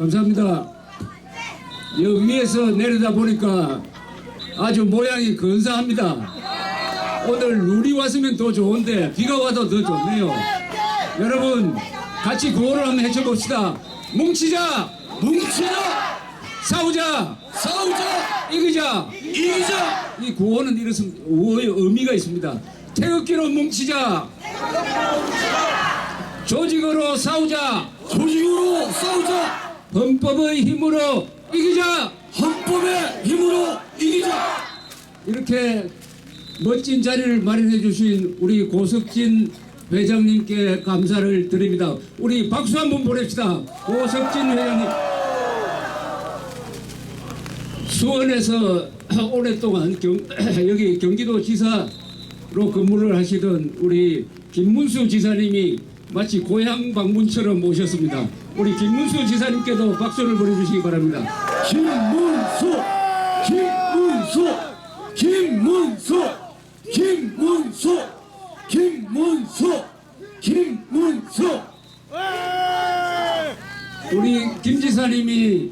감사합니다. 여기 위에서 내려다 보니까 아주 모양이 근사합니다. 오늘 눈이 왔으면 더 좋은데 비가 와도 더 좋네요. 여러분 같이 구호를 한번 해쳐봅시다. 뭉치자! 뭉치자! 싸우자! 싸우자! 이기자! 이기자! 이 구호는 이런 의미가 있습니다. 태극기로 뭉치자! 조직으로 싸우자! 조직으로 싸우자! 헌법의 힘으로 이기자! 헌법의 힘으로 이기자! 이렇게 멋진 자리를 마련해 주신 우리 고석진 회장님께 감사를 드립니다. 우리 박수 한번 보냅시다. 고석진 회장님. 수원에서 오랫동안 여기 경기도지사로 근무를 하시던 우리 김문수 지사님이 마치 고향 방문처럼 오셨습니다. 우리 김문수 지사님께도 박수를 보내주시기 바랍니다. 김문수! 김문수! 김문수! 김문수! 김문수! 김문수! 우리 김 지사님이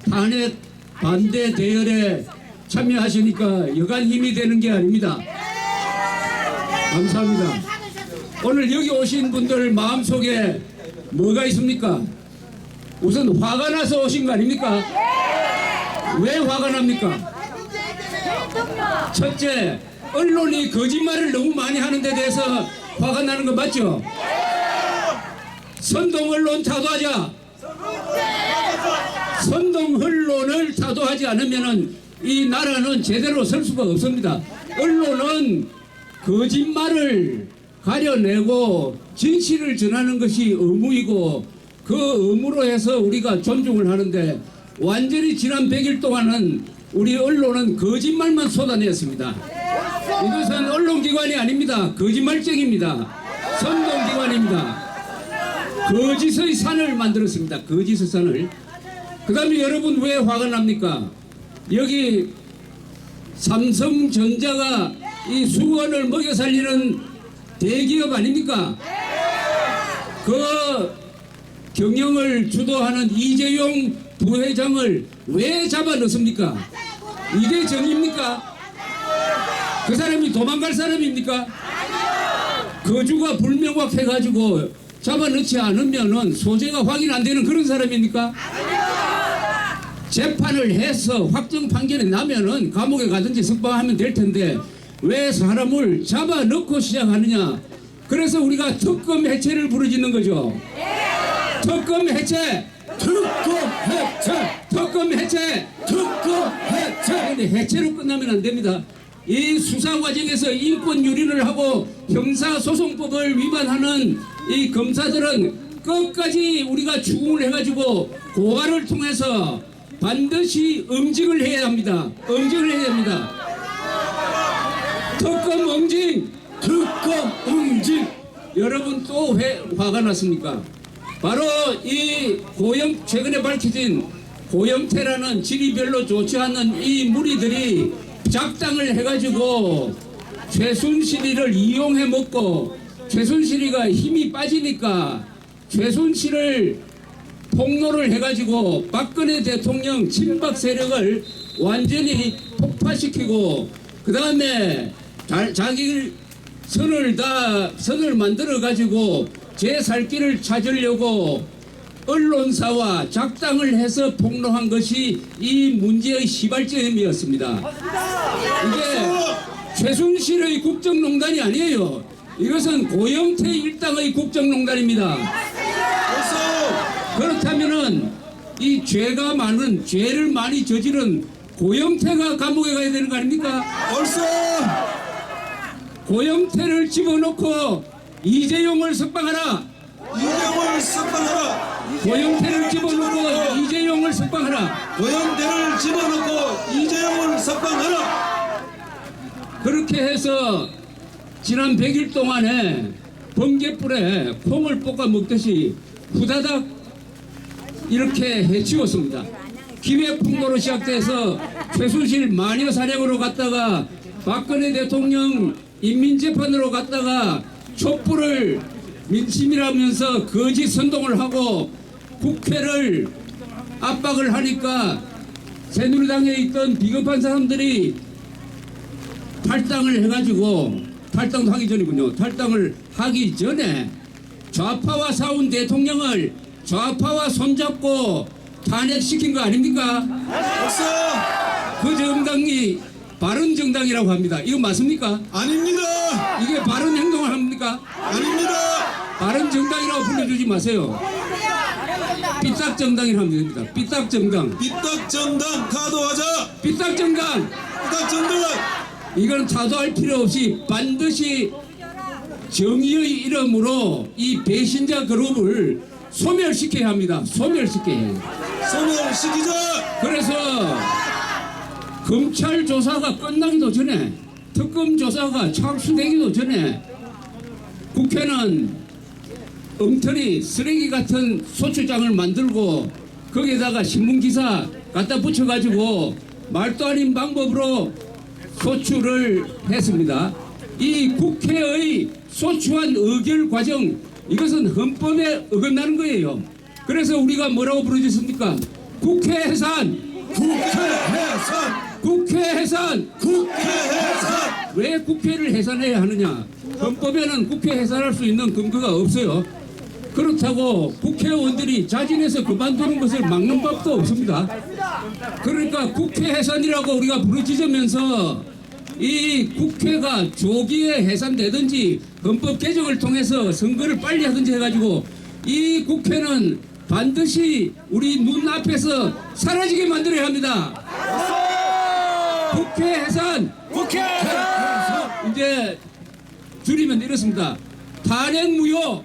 탄핵 반대 대열에 참여하시니까 여간 힘이 되는 게 아닙니다. 감사합니다. 오늘 여기 오신 분들 마음속에 뭐가 있습니까? 우선 화가 나서 오신 거 아닙니까? 왜 화가 납니까? 첫째, 언론이 거짓말을 너무 많이 하는 데 대해서 화가 나는 거 맞죠? 선동 언론 타도하자. 선동 언론을 타도하지 않으면 이 나라는 제대로 설 수가 없습니다. 언론은 거짓말을 가려내고 진실을 전하는 것이 의무이고 그 의무로 해서 우리가 존중을 하는데 완전히 지난 100일 동안은 우리 언론은 거짓말만 쏟아냈습니다. 이것은 언론기관이 아닙니다. 거짓말쟁입니다. 선동기관입니다. 거짓의 산을 만들었습니다. 거짓의 산을. 그 다음에 여러분 왜 화가 납니까? 여기 삼성전자가 이 수원을 먹여 살리는 대기업 아닙니까? 그 경영을 주도하는 이재용 부회장을 왜 잡아 넣습니까? 이게 정의입니까? 그 사람이 도망갈 사람입니까? 거주가 불명확해가지고 잡아 넣지 않으면은 소재가 확인 안 되는 그런 사람입니까? 재판을 해서 확정 판결이 나면은 감옥에 가든지 석방하면 될 텐데 왜 사람을 잡아 넣고 시작하느냐? 그래서 우리가 특검 해체를 부르짖는 거죠. 특검 해체! 특검 해체! 특검 해체! 특검 해체! 근데 해체로 끝나면 안 됩니다. 이 수사 과정에서 인권 유린을 하고 형사소송법을 위반하는 이 검사들은 끝까지 우리가 추궁을 해가지고 고발을 통해서 반드시 응징을 해야 합니다. 응징을 해야 됩니다. 특검 응징! 특검 응징! 여러분 또 왜 화가 났습니까? 바로 이 최근에 밝혀진 고영태라는 질이 별로 좋지 않는 이 무리들이 작당을 해가지고 최순실이를 이용해 먹고 최순실이가 힘이 빠지니까 최순실을 폭로를 해가지고 박근혜 대통령 친박 세력을 완전히 폭파시키고 그 다음에 자기 선을 만들어 가지고 제 살 길을 찾으려고 언론사와 작당을 해서 폭로한 것이 이 문제의 시발점이었습니다. 이게 최순실의 국정농단이 아니에요. 이것은 고영태 일당의 국정농단입니다. 그렇다면은 이 죄가 많은 죄를 많이 저지른 고영태가 감옥에 가야 되는 거 아닙니까? 고영태를 집어넣고 이재용을 석방하라. 이재용을 석방하라. 고영태를 집어넣고 이재용을 석방하라. 고영태를 집어넣고 이재용을 석방하라. 그렇게 해서 지난 100일 동안에 번개불에 콩을 볶아 먹듯이 후다닥 이렇게 해치웠습니다. 기획폭로로 시작돼서 최순실 마녀 사냥으로 갔다가 박근혜 대통령 인민재판으로 갔다가 촛불을 민심이라면서 거짓 선동을 하고 국회를 압박을 하니까 새누리당에 있던 비겁한 사람들이 탈당을 해가지고, 탈당도 하기 전이군요. 탈당을 하기 전에 좌파와 싸운 대통령을 좌파와 손잡고 탄핵시킨 거 아닙니까? 박수! 그 정당이 바른정당이라고 합니다. 이거 맞습니까? 아닙니다! 이게 바른 행동을 합니까? 아닙니다! 바른정당이라고 불러주지 마세요. 삐딱정당이라고 하면 됩니다. 삐딱정당. 삐딱정당 타도하자! 삐딱정당. 삐딱정당! 이건 타도할 필요 없이 반드시 정의의 이름으로 이 배신자 그룹을 소멸시켜야 합니다. 소멸시켜야 해요. 소멸시키자! 그래서 검찰 조사가 끝나기도 전에, 특검 조사가 착수되기도 전에 국회는 엉터리 쓰레기 같은 소추장을 만들고 거기에다가 신문기사 갖다 붙여가지고 말도 아닌 방법으로 소추를 했습니다. 이 국회의 소추한 의결 과정, 이것은 헌법에 어긋나는 거예요. 그래서 우리가 뭐라고 부르짖습니까? 국회 해산! 국회 해산! 국회 해산! 국회 해산! 왜 국회를 해산해야 하느냐? 헌법에는 국회 해산할 수 있는 근거가 없어요. 그렇다고 국회의원들이 자진해서 그만두는 것을 막는 법도 없습니다. 그러니까 국회 해산이라고 우리가 부르짖으면서 이 국회가 조기에 해산되든지 헌법 개정을 통해서 선거를 빨리 하든지 해가지고 이 국회는 반드시 우리 눈앞에서 사라지게 만들어야 합니다. 국회 해산! 국회 해산! 이제 줄이면 이렇습니다. 탄핵 무효!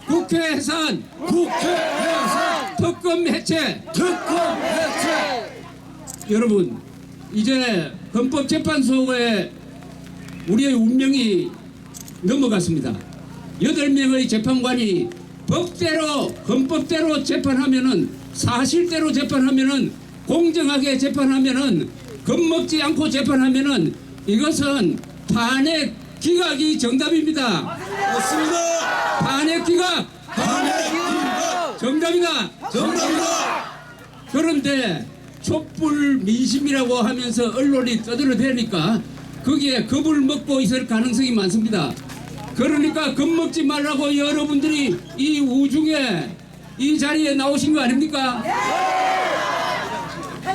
국회 해산! 국회 해산! 특검 해체! 특검 해체! 여러분, 이제 헌법재판소에 우리의 운명이 넘어갔습니다. 8명의 재판관이 법대로, 헌법대로 재판하면은, 사실대로 재판하면은, 공정하게 재판하면은, 겁먹지 않고 재판하면은 이것은 탄핵 기각이 정답입니다. 맞습니다! 탄핵 기각 탄핵 기각! 정답이다. 정답이다! 그런데 촛불 민심이라고 하면서 언론이 떠들어대니까 거기에 겁을 먹고 있을 가능성이 많습니다. 그러니까 겁먹지 말라고 여러분들이 이 우중에 이 자리에 나오신 거 아닙니까?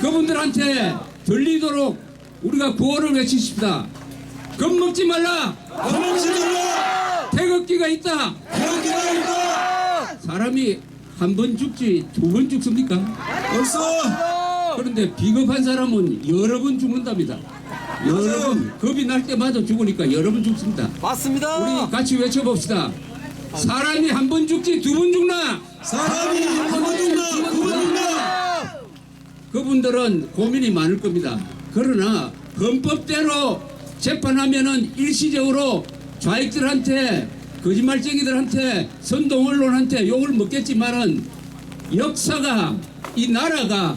그분들한테 들리도록 우리가 구호를 외치십시다. 겁먹지 말라. 겁먹지 말라! 태극기가 있다. 태극기가 있다! 사람이 한 번 죽지 2번 죽습니까? 벌써! 그런데 비겁한 사람은 여러 번 죽는답니다. 여러 번, 겁이 날 때마다 죽으니까 여러 번 죽습니다. 맞습니다. 우리 같이 외쳐봅시다. 사람이 한 번 죽지 2번 죽나? 사람이 한 번 죽나! 두 번 죽나! 그분들은 고민이 많을 겁니다. 그러나 헌법대로 재판하면은 일시적으로 좌익들한테, 거짓말쟁이들한테, 선동 언론한테 욕을 먹겠지만은 역사가, 이 나라가,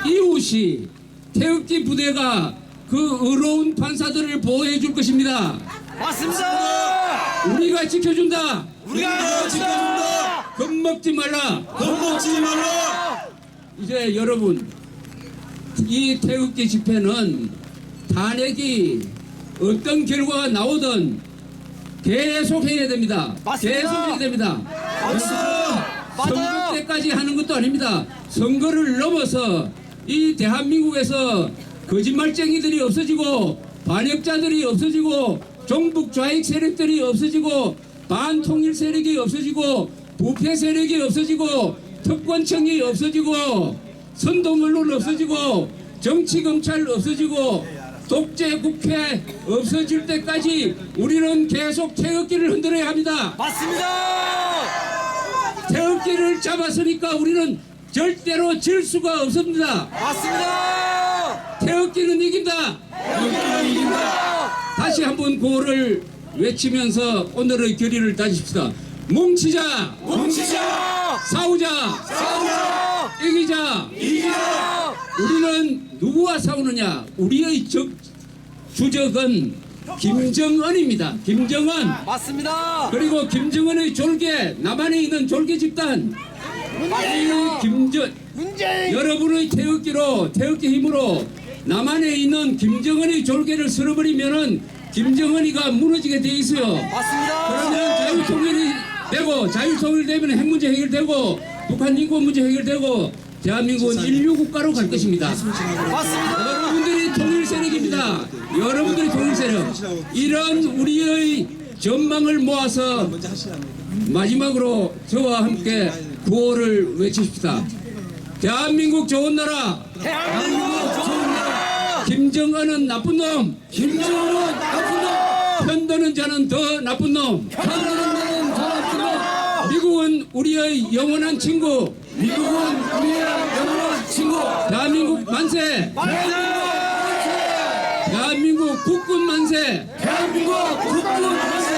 이웃이, 태극기 부대가 그 의로운 판사들을 보호해 줄 것입니다. 맞습니다. 우리가 지켜준다. 우리가 지켜준다! 겁먹지 말라. 겁먹지 말라! 이제 여러분, 이 태극기 집회는 탄핵이 어떤 결과가 나오든 계속 해야 됩니다. 맞습니다. 계속 해야 됩니다. 선거 맞아요. 때까지 하는 것도 아닙니다. 선거를 넘어서 이 대한민국에서 거짓말쟁이들이 없어지고 반역자들이 없어지고 종북 좌익 세력들이 없어지고 반통일 세력이 없어지고 부패 세력이 없어지고 특권층이 없어지고 선동 언론 없어지고 정치 검찰 없어지고 독재 국회 없어질 때까지 우리는 계속 태극기를 흔들어야 합니다. 맞습니다. 태극기를 잡았으니까 우리는 절대로 질 수가 없습니다. 맞습니다. 태극기는 이긴다. 태극기는 이긴다! 다시 한번 구호를 외치면서 오늘의 결의를 다집시다. 뭉치자. 뭉치자! 싸우자. 싸우자! 이기자. 이기자! 우리는 누구와 싸우느냐? 우리의 주적은 김정은입니다. 김정은. 맞습니다. 그리고 김정은의 졸개, 남한에 있는 졸개 집단, 여러분의 태극기 힘으로 남한에 있는 김정은의 졸개를 쓸어버리면은 김정은이가 무너지게 돼 있어요. 맞습니다. 그러면 자유통일이 되고 자유통일되면 핵 문제 해결되고 북한 인권 문제 해결되고 대한민국은 인류 국가로 갈 것입니다. 맞습니다. 여러분들이 통일 세력입니다. 여러분들이 통일 세력. 이런 우리의 전망을 모아서 마지막으로 저와 함께 구호를 외치십시다. 대한민국 좋은 나라. 대한민국 좋은 나라. 김정은은 나쁜 놈. 김정은 나쁜 놈. 편드는 자는 더 나쁜 놈. 편드는 자는 더 나쁜 놈. 미국은 우리의 영원한 친구. 미국은 우리의 영원한 친구. 대한민국 만세. 대한민국 국군 만세. 대한민국 국군 만세.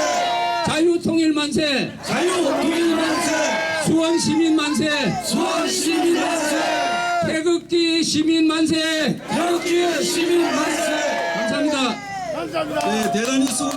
자유통일 만세. 자유통일 만세. 수원 시민 만세. 수원 시민 만세. 태극기 시민 만세. 태극기 시민 만세. 감사합니다. 네, 대단히 수고.